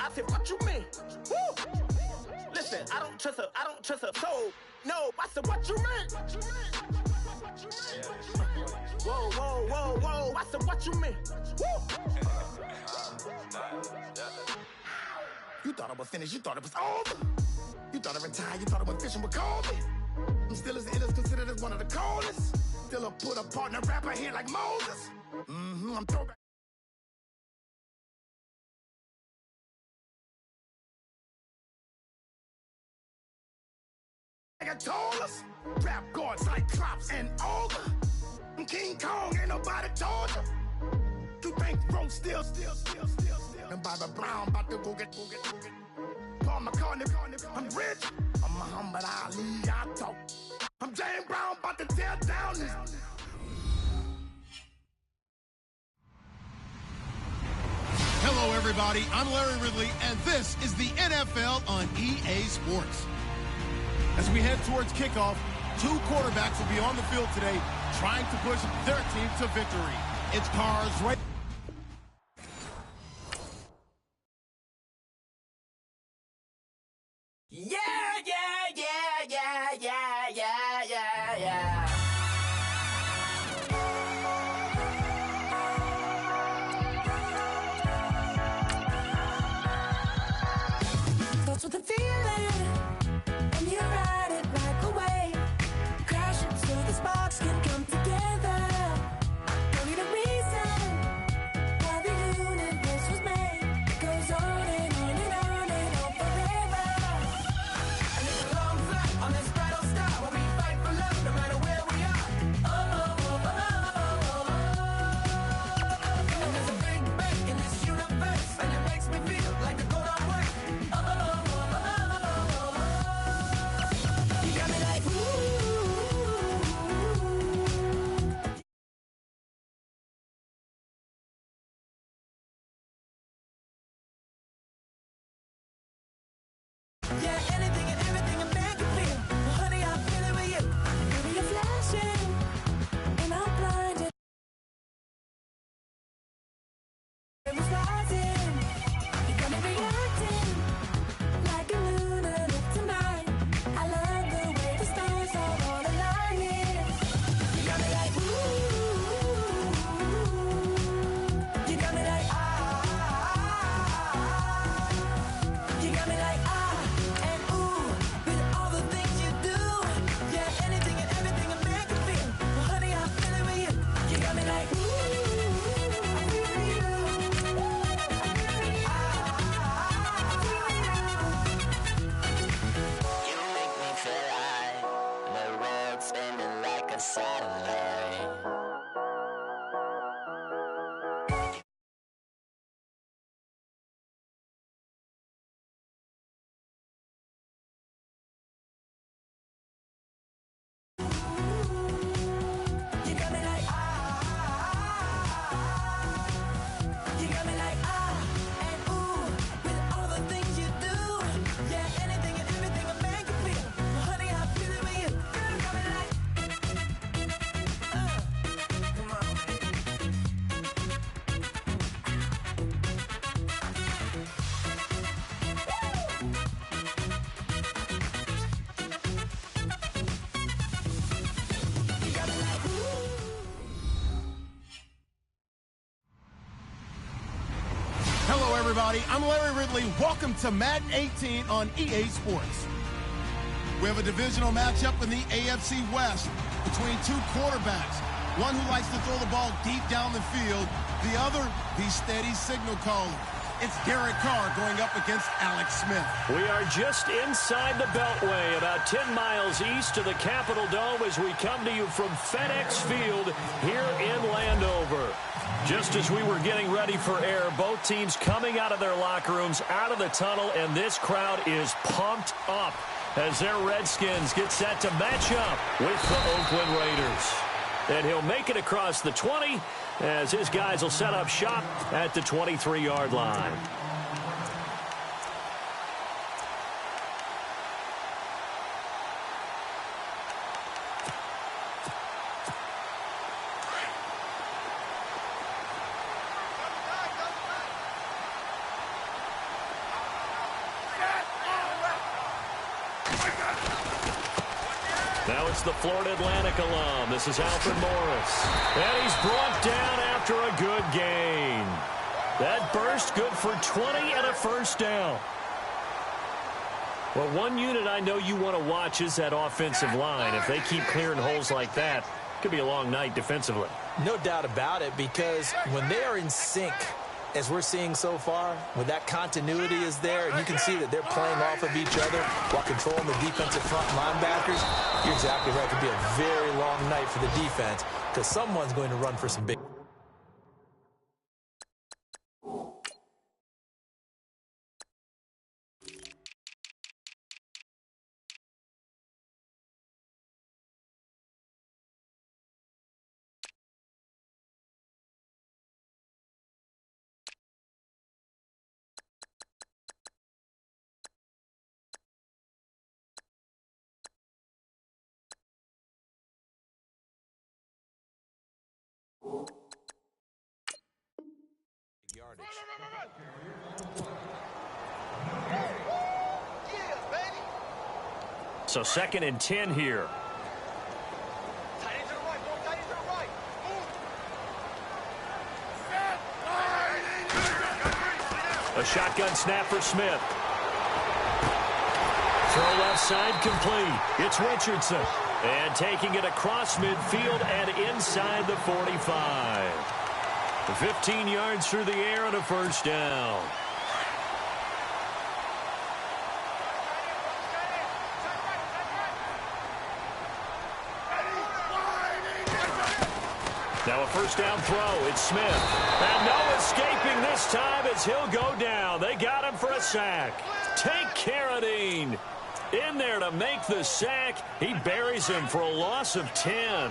I said, what you mean? Woo! Listen, I don't trust a soul. No, I said, what you mean? Whoa, whoa, whoa, whoa. I said, what you mean? Woo! You thought it was finished, you thought it was over. You thought it retired, you thought it went fishing with Kobe. I'm still as ill as considered as one of the coldest. Still a put a partner rapper here like Moses. I'm throwback. I told us, rap God, Cyclops, and Ogre. I'm King Kong, ain't nobody told you. You think Rose still. And Bobby Brown about to go get. Paul McCartney, I'm rich. I'm Muhammad Ali, I talk. I'm James Brown, about to tear down this. Hello, everybody. I'm Larry Ridley, and this is the NFL on EA Sports. As we head towards kickoff, two quarterbacks will be on the field today trying to push their team to victory. It's Cars right. Yeah. Starts with a feeling, and you ride it right away. Crashing so the sparks can come together. Don't need a reason why the universe was made. It goes on and on and on and on forever. And it's a long flight on this battle star where we fight for love no matter where we are. And there's a big bang in this universe, and it makes me feel like the gold I work. You got me like, ooh. Yeah, anything and everything a man can feel. Well, honey, I feel it with you. Baby, you're flashing, and I'm blinded. It was rising. You got me reacting like a lunatic tonight. I love the way the stars are all aligning. You got me like, ooh. You got me like, You got me like, and ooh, with all the things you do. Yeah, anything and everything a man can feel. Well, honey, I feel it with you. You got me like, ooh, I feel you. You make me feel like the world's spinning like a satellite. You got me like, You got me like, and ooh, with all the things you do. Yeah, anything and everything a man can feel. Well, honey, I feel it with you. Girl, you got me like, come on, you got me like, Hello, everybody. I'm Larry Ridley. Welcome to Madden 18 on EA Sports. We have a divisional matchup in the AFC West between two quarterbacks. One who likes to throw the ball deep down the field. The other, the steady signal caller. It's Derek Carr going up against Alex Smith. We are just inside the Beltway, about 10 miles east of the Capitol Dome as we come to you from FedEx Field here in Landover. Just as we were getting ready for air, both teams coming out of their locker rooms, out of the tunnel, and this crowd is pumped up as their Redskins get set to match up with the Oakland Raiders. And he'll make it across the 20 as his guys will set up shop at the 23-yard line. Now it's the Florida Atlantic alum. This is Alfred Morris. And he's brought down after a good gain. That burst good for 20 and a first down. Well, one unit I know you want to watch is that offensive line. If they keep clearing holes like that, it could be a long night defensively. No doubt about it, because when they are in sync, as we're seeing so far, when that continuity is there, and you can see that they're playing off of each other while controlling the defensive front linebackers, you're exactly right. It could be a very long night for the defense because someone's going to run for some big. Yardage. So 2nd and 10 here. A shotgun snap for Smith. Throw left side complete. It's Richardson. And taking it across midfield and inside the 45. 15 yards through the air and a first down. Now a first down throw. It's Smith. And no escaping this time as he'll go down. They got him for a sack. Take Carradine in there to make the sack. He buries him for a loss of 10.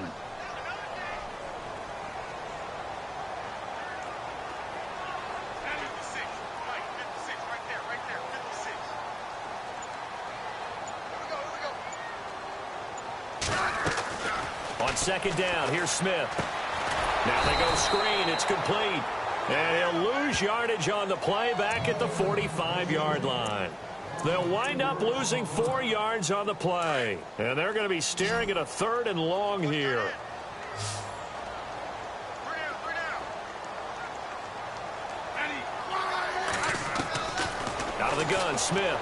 On 2nd down, here's Smith. Now they go screen. It's complete. And he'll lose yardage on the play back at the 45-yard line. They'll wind up losing 4 yards on the play. And they're going to be staring at a 3rd and long here. Out of the gun, Smith.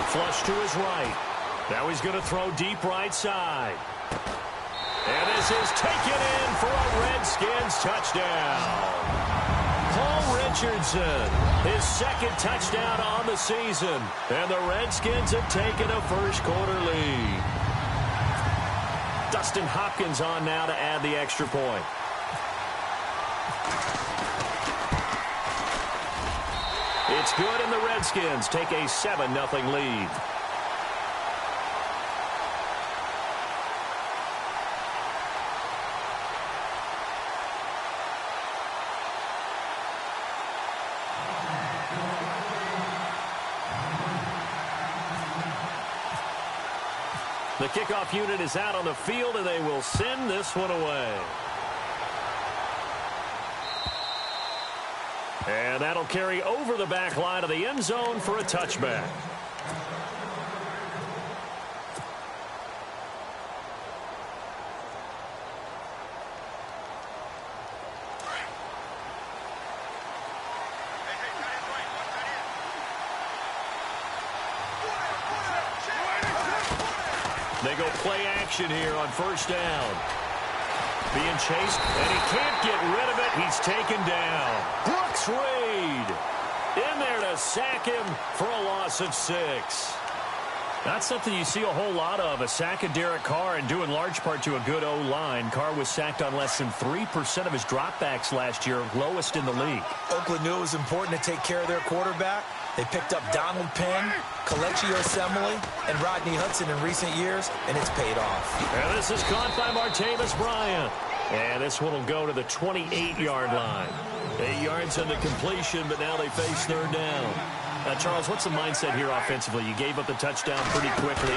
Flush to his right. Now he's going to throw deep right side. And this is taken in for a Redskins touchdown. Paul Richardson, his 2nd touchdown on the season. And the Redskins have taken a first-quarter lead. Dustin Hopkins on now to add the extra point. It's good, and the Redskins take a 7-0 lead. The kickoff unit is out on the field, and they will send this one away. And that'll carry over the back line of the end zone for a touchback. They go play action here on first down. Being chased, and he can't get rid of it. He's taken down. Brooks Reed in there to sack him for a loss of 6. Not something you see a whole lot of, a sack of Derek Carr, and due in large part to a good O-line. Carr was sacked on less than 3% of his dropbacks last year, lowest in the league. Oakland knew it was important to take care of their quarterback. They picked up Donald Penn, Kelechi Osemele, and Rodney Hudson in recent years, and it's paid off. And this is caught by Martavis Bryant. And this one will go to the 28-yard line. 8 yards on the completion, but now they face 3rd down. Charles, what's the mindset here offensively? You gave up the touchdown pretty quickly.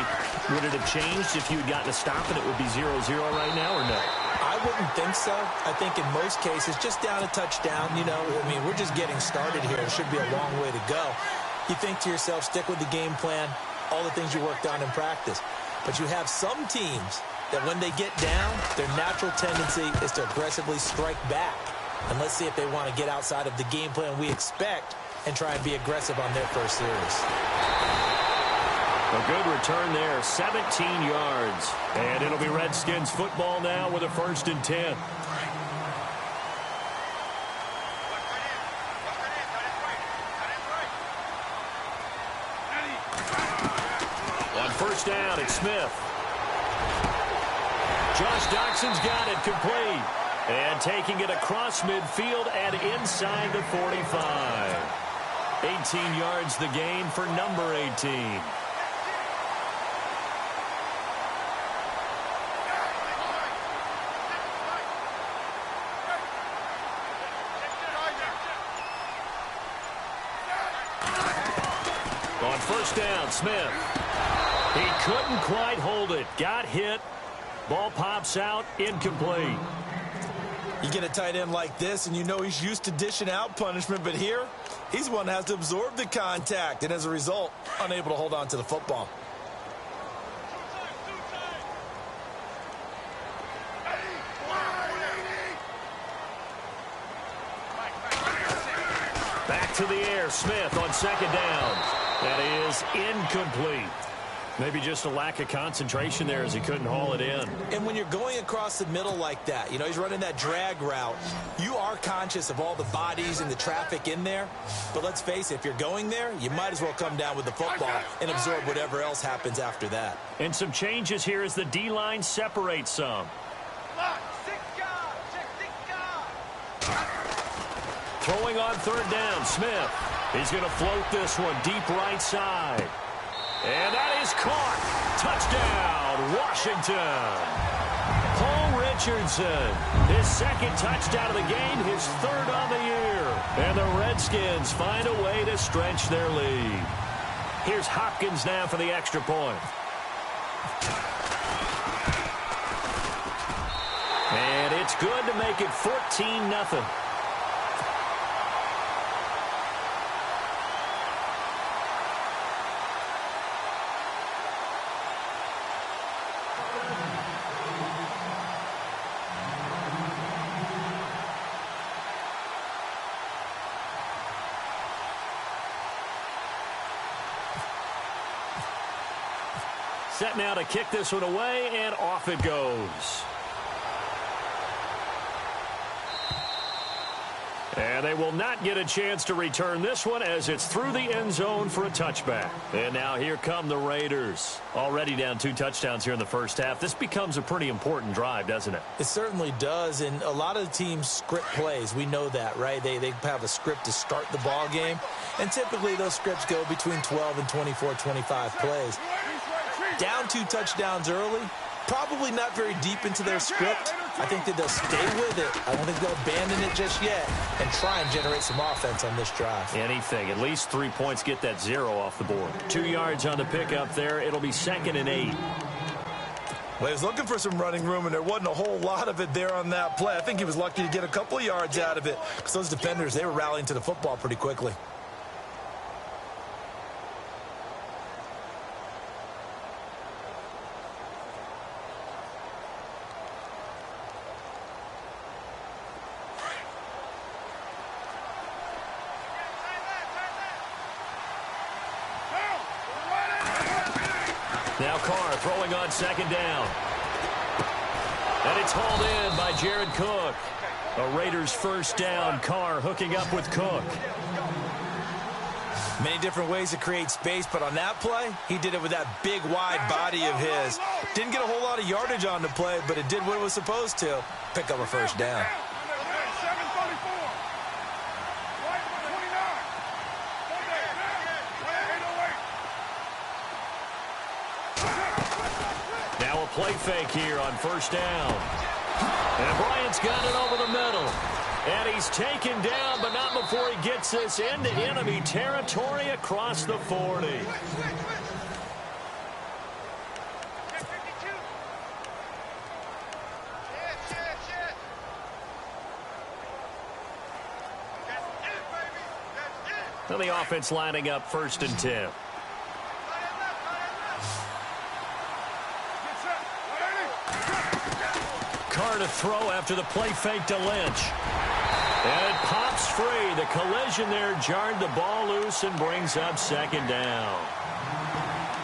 Would it have changed if you had gotten a stop and it would be 0-0 right now, or no? I wouldn't think so. I think in most cases, just down a touchdown, you know, I mean, we're just getting started here. It should be a long way to go. You think to yourself, stick with the game plan, all the things you worked on in practice. But you have some teams that when they get down, their natural tendency is to aggressively strike back. And let's see if they want to get outside of the game plan we expect and try and be aggressive on their first series. A good return there, 17 yards. And it'll be Redskins football now with a 1st and 10. On 1st down, it's Smith. Josh Doxson's got it complete. And taking it across midfield and inside the 45. 18 yards the gain for number 18. On 1st down, Smith. He couldn't quite hold it. Got hit. Ball pops out, incomplete. You get a tight end like this, and you know he's used to dishing out punishment, but here, he's one that has to absorb the contact, and as a result, unable to hold on to the football. Back to the air, Smith on 2nd down. That is incomplete. Maybe just a lack of concentration there as he couldn't haul it in. And when you're going across the middle like that, you know, he's running that drag route, you are conscious of all the bodies and the traffic in there. But let's face it, if you're going there, you might as well come down with the football and absorb whatever else happens after that. And some changes here as the D-line separates some. Throwing on 3rd down, Smith. He's going to float this one deep right side. And that is caught. Touchdown, Washington. Paul Richardson, his 2nd touchdown of the game, his 3rd on the year. And the Redskins find a way to stretch their lead. Here's Hopkins now for the extra point. And it's good to make it 14-0. Set now to kick this one away, and off it goes. And they will not get a chance to return this one as it's through the end zone for a touchback. And now here come the Raiders. Already down 2 touchdowns here in the first half. This becomes a pretty important drive, doesn't it? It certainly does, and a lot of the teams script plays. We know that, right? They have a script to start the ball game, and typically those scripts go between 12 and 24, 25 plays. Down 2 touchdowns early, probably not very deep into their script. I think that they'll stay with it. I don't think they'll abandon it just yet and try and generate some offense on this drive. Anything. At least 3 points, get that 0 off the board. 2 yards on the pickup there. It'll be 2nd and 8. Well, he was looking for some running room, and there wasn't a whole lot of it there on that play. I think he was lucky to get a couple of yards out of it because those defenders, they were rallying to the football pretty quickly. Now Carr throwing on 2nd down. And it's hauled in by Jared Cook. A Raiders 1st down. Carr hooking up with Cook. Many different ways to create space, but on that play, he did it with that big, wide body of his. Didn't get a whole lot of yardage on the play, but it did what it was supposed to. Pick up a 1st down. Play fake here on 1st down. And Bryant's got it over the middle. And he's taken down, but not before he gets this into enemy territory across the 40. Well, the offense lining up 1st and 10. Carr to throw after the play fake to Lynch. And it pops free. The collision there jarred the ball loose and brings up second down.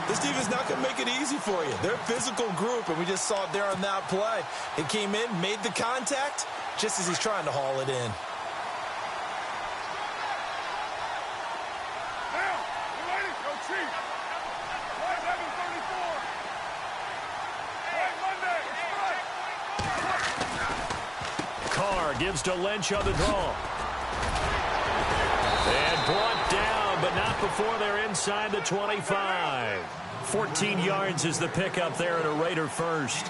This defense not going to make it easy for you. They're a physical group, and we just saw it there on that play. It came in, made the contact, just as he's trying to haul it in. Carr gives to Lynch on the draw. And brought down, but not before they're inside the 25. 14 yards is the pickup there at a Raider first.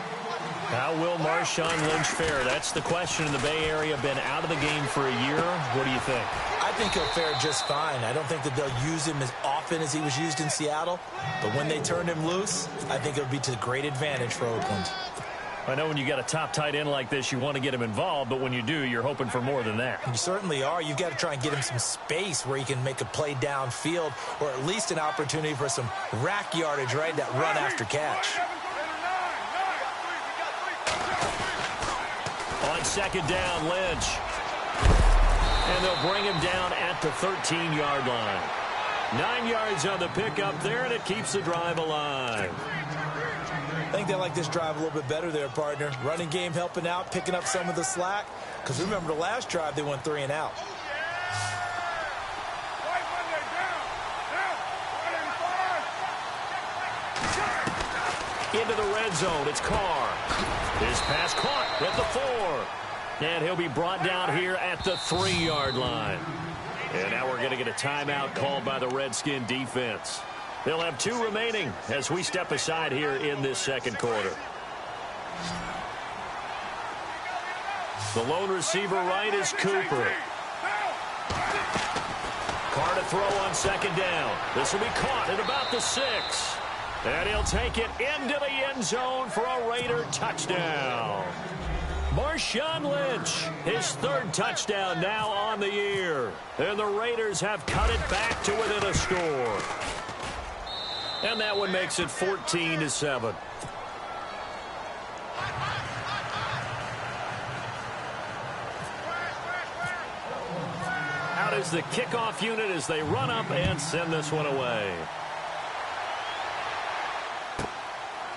How will Marshawn Lynch fare? That's the question in the Bay Area. Been out of the game for a year. What do you think? I think he'll fare just fine. I don't think that they'll use him as often as he was used in Seattle. But when they turn him loose, I think it'll be to great advantage for Oakland. I know when you got a top tight end like this, you want to get him involved, but when you do, you're hoping for more than that. You certainly are. You've got to try and get him some space where he can make a play downfield, or at least an opportunity for some rack yardage, right? That run after catch. On second down, Lynch. And they'll bring him down at the 13-yard line. 9 yards on the pickup there, and it keeps the drive alive. I think they like this drive a little bit better there, partner. Running game helping out, picking up some of the slack. Because remember, the last drive, they went 3 and out. Into the red zone, it's Carr. His pass caught at the 4. And he'll be brought down here at the 3-yard line. And now we're going to get a timeout called by the Redskin defense. They'll have 2 remaining as we step aside here in this second quarter. The lone receiver right is Cooper. Carr to throw on second down. This will be caught at about the 6. And he'll take it into the end zone for a Raider touchdown. Marshawn Lynch, his 3rd touchdown now on the year. And the Raiders have cut it back to within a score. And that one makes it 14-7. Out is the kickoff unit as they run up and send this one away.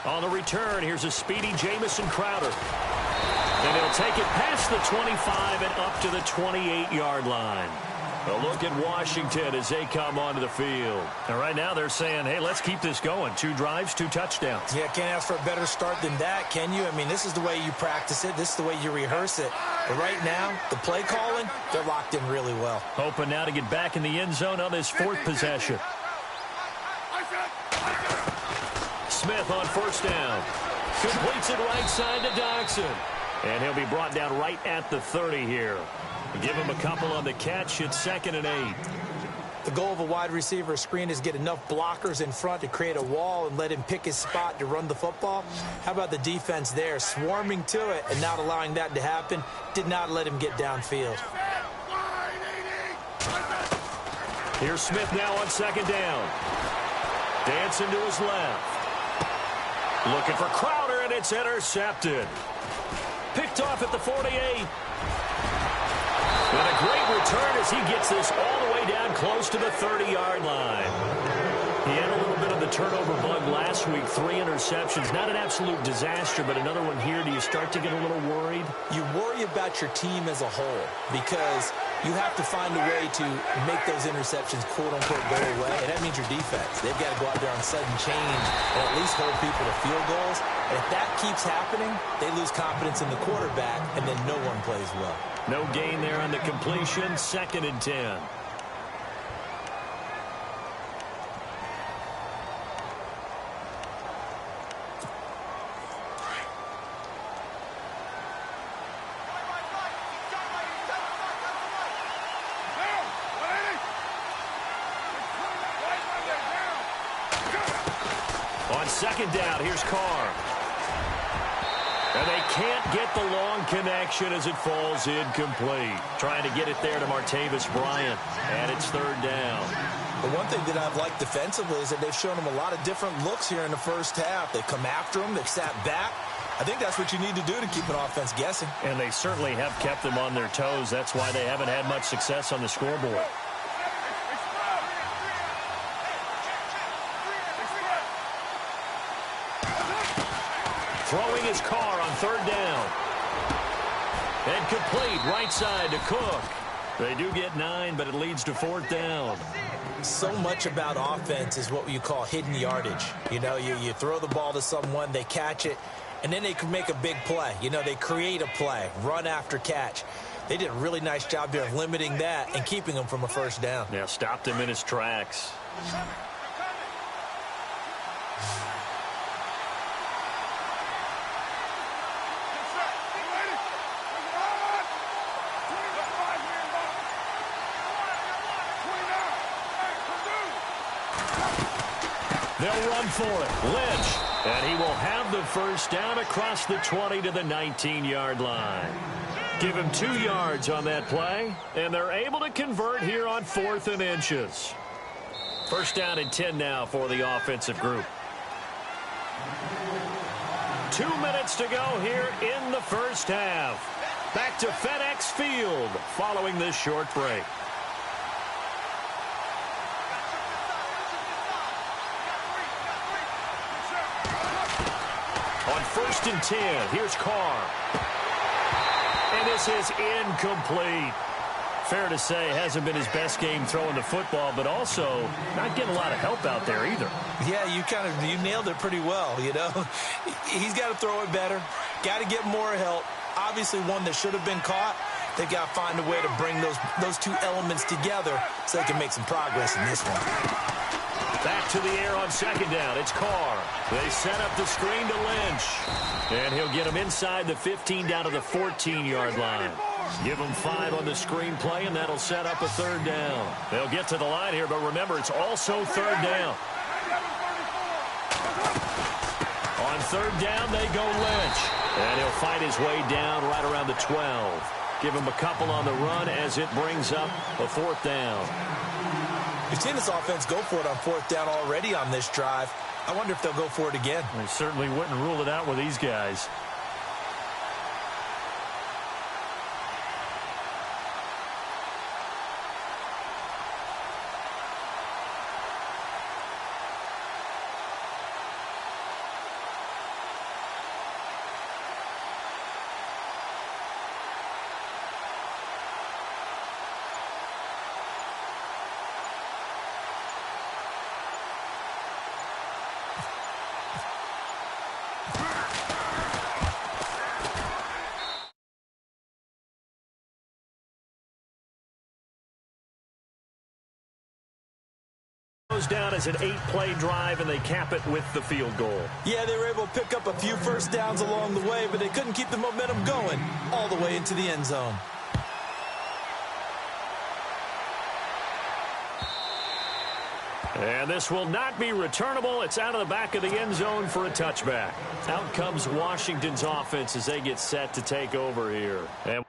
On the return, here's a speedy Jamison Crowder. And he'll take it past the 25 and up to the 28-yard line. A look at Washington as they come onto the field. And right now they're saying, hey, let's keep this going. 2 drives, 2 touchdowns. Yeah, can't ask for a better start than that, can you? I mean, this is the way you practice it. This is the way you rehearse it. But right now, the play calling, they're locked in really well. Hoping now to get back in the end zone on this 4th possession. Smith on first down. Completes it right side to Dodson. And he'll be brought down right at the 30 here. Give him a couple on the catch. It's 2nd and 8. The goal of a wide receiver screen is get enough blockers in front to create a wall and let him pick his spot to run the football. How about the defense there, swarming to it and not allowing that to happen? Did not let him get downfield. Here's Smith now on second down. Dancing to his left. Looking for Crowder, and it's intercepted. Picked off at the 48. And a great return as he gets this all the way down close to the 30-yard line. He had a little bit of the turnover bug last week, 3 interceptions. Not an absolute disaster, but another one here. Do you start to get a little worried? You worry about your team as a whole because you have to find a way to make those interceptions, quote-unquote, go away. And that means your defense. They've got to go out there on sudden change and at least hold people to field goals. And if that keeps happening, they lose confidence in the quarterback, and then no one plays well. No gain there on the completion. 2nd and 10. On second down, here's Carr. And they can't get the long connection as it falls incomplete. Trying to get it there to Martavis Bryant. And it's 3rd down. The one thing that I've liked defensively is that they've shown him a lot of different looks here in the first half. They've come after him. They've sat back. I think that's what you need to do to keep an offense guessing. And they certainly have kept them on their toes. That's why they haven't had much success on the scoreboard. Throwing his car on third down. And complete right side to Cook. They do get 9, but it leads to fourth down. So much about offense is what you call hidden yardage. You know, you throw the ball to someone, they catch it, and then they can make a big play. You know, they create a play, run after catch. They did a really nice job there of limiting that and keeping him from a first down. Yeah, stopped him in his tracks. They'll run for it. Lynch. And he will have the first down across the 20 to the 19-yard line. Give him 2 yards on that play, and they're able to convert here on 4th and inches. First down and 10 now for the offensive group. 2 minutes to go here in the first half. Back to FedEx Field following this short break. On 1st and 10, here's Carr. And this is incomplete. Fair to say, hasn't been his best game throwing the football, but also not getting a lot of help out there either. Yeah, you nailed it pretty well, you know. He's got to throw it better, got to get more help. Obviously one that should have been caught. They've got to find a way to bring those 2 elements together so they can make some progress in this one. Back to the air on 2nd down. It's Carr. They set up the screen to Lynch. And he'll get him inside the 15 down to the 14-yard line. Give him 5 on the screen play, and that'll set up a 3rd down. They'll get to the line here, but remember, it's also 3rd down. On 3rd down, they go Lynch. And he'll fight his way down right around the 12. Give him a couple on the run as it brings up a 4th down. We've seen this offense go for it on 4th down already on this drive. I wonder if they'll go for it again. They certainly wouldn't rule it out with these guys. Down as an 8-play drive, and they cap it with the field goal. Yeah, they were able to pick up a few first downs along the way, but they couldn't keep the momentum going all the way into the end zone. And this will not be returnable. It's out of the back of the end zone for a touchback. Out comes Washington's offense as they get set to take over here. And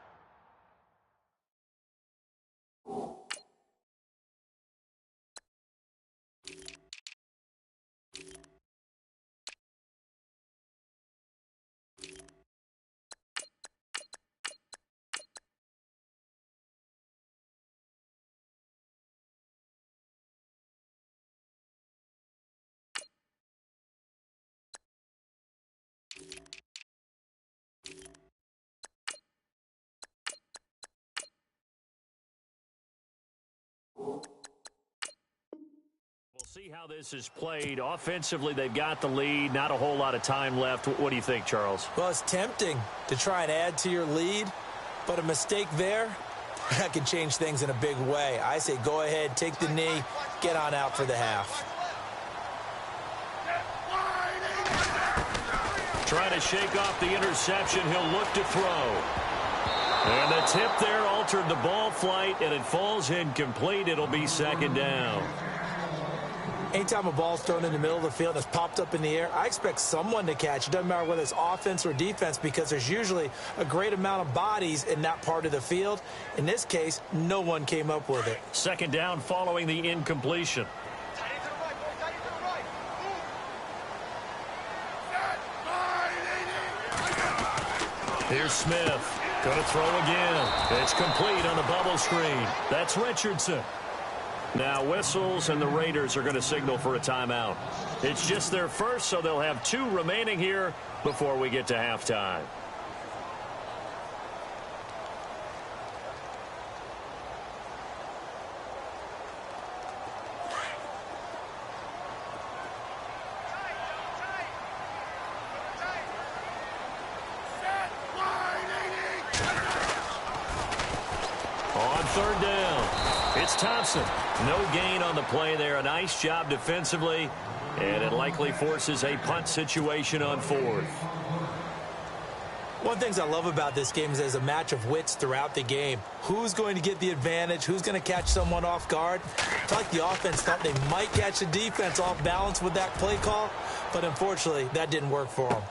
we'll see how this is played. Offensively, they've got the lead. Not a whole lot of time left. What do you think, Charles? Well, it's tempting to try and add to your lead, but a mistake there, that can change things in a big way. I say go ahead, take the knee, get on out for the half. Trying to shake off the interception. He'll look to throw. And the tip there altered the ball flight, and it falls incomplete. It'll be 2nd down. Anytime a ball's thrown in the middle of the field and it's popped up in the air, I expect someone to catch. It doesn't matter whether it's offense or defense, because there's usually a great amount of bodies in that part of the field. In this case, no one came up with it. 2nd down following the incompletion. Here's Smith. Going to throw again. It's complete on the bubble screen. That's Richardson. Now whistles, and the Raiders are going to signal for a timeout. It's just their first, so they'll have 2 remaining here before we get to halftime. On third down, it's Thompson. No gain on the play there. A nice job defensively, and it likely forces a punt situation on 4th. One of the things I love about this game is there's a match of wits throughout the game. Who's going to get the advantage? Who's going to catch someone off guard? It's like the offense thought they might catch the defense off balance with that play call, but unfortunately, that didn't work for them.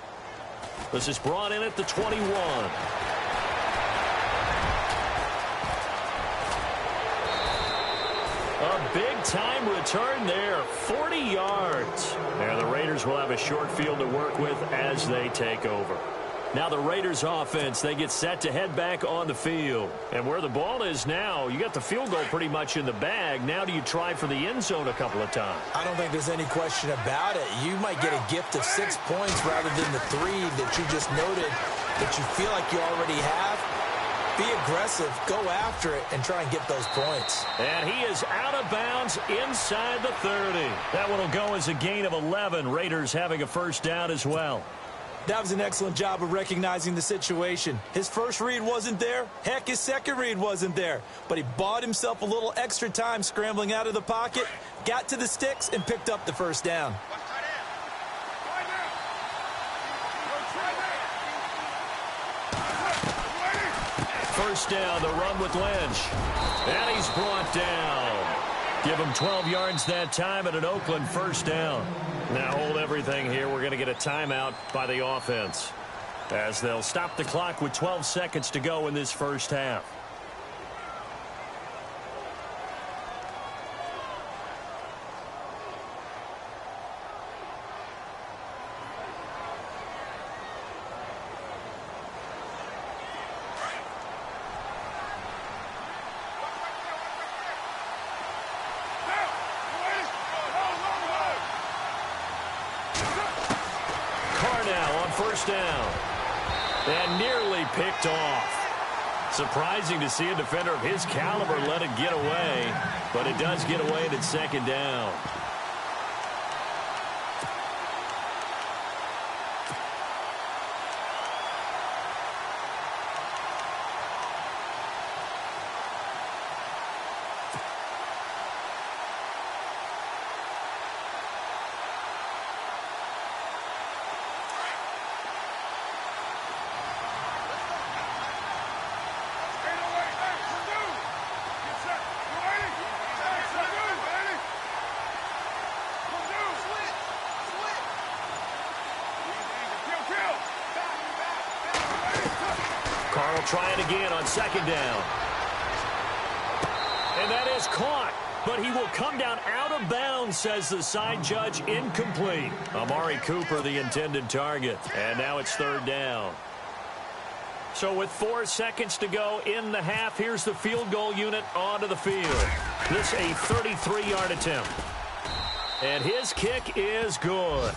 This is brought in at the 21. A big-time return there, 40 yards. Now the Raiders will have a short field to work with as they take over. Now the Raiders offense, they get set to head back on the field. And where the ball is now, you got the field goal pretty much in the bag. Now do you try for the end zone a couple of times? I don't think there's any question about it. You might get a gift of 6 points rather than the 3 that you just noted that you feel like you already have. Be aggressive, go after it, and try and get those points. And he is out of bounds inside the 30. That one will go as a gain of 11. Raiders having a first down as well. That was an excellent job of recognizing the situation. His first read wasn't there. Heck, his second read wasn't there. But he bought himself a little extra time scrambling out of the pocket, got to the sticks, and picked up the first down. First down, the run with Lynch. And he's brought down. Give him 12 yards that time at an Oakland first down. Now hold everything here. We're going to get a timeout by the offense, as they'll stop the clock with 12 seconds to go in this first half. First down, and nearly picked off. Surprising to see a defender of his caliber let it get away, but it does get away at second down. Try it again on second down. And that is caught, but he will come down out of bounds, says the side judge. Incomplete. Amari Cooper, the intended target. And now it's third down. So with 4 seconds to go in the half, here's the field goal unit onto the field. This a 33-yard attempt. And his kick is good.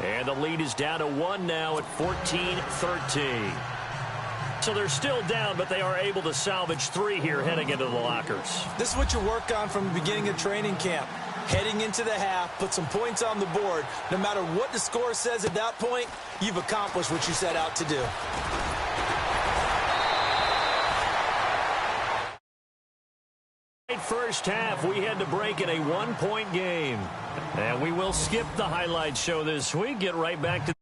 And the lead is down to 1 now at 14-13. So they're still down, but they are able to salvage 3 here heading into the lockers. This is what you work on from the beginning of training camp. Heading into the half, put some points on the board. No matter what the score says at that point, you've accomplished what you set out to do. First half, we had to break in a 1-point game. And we will skip the highlight show this week. Get right back to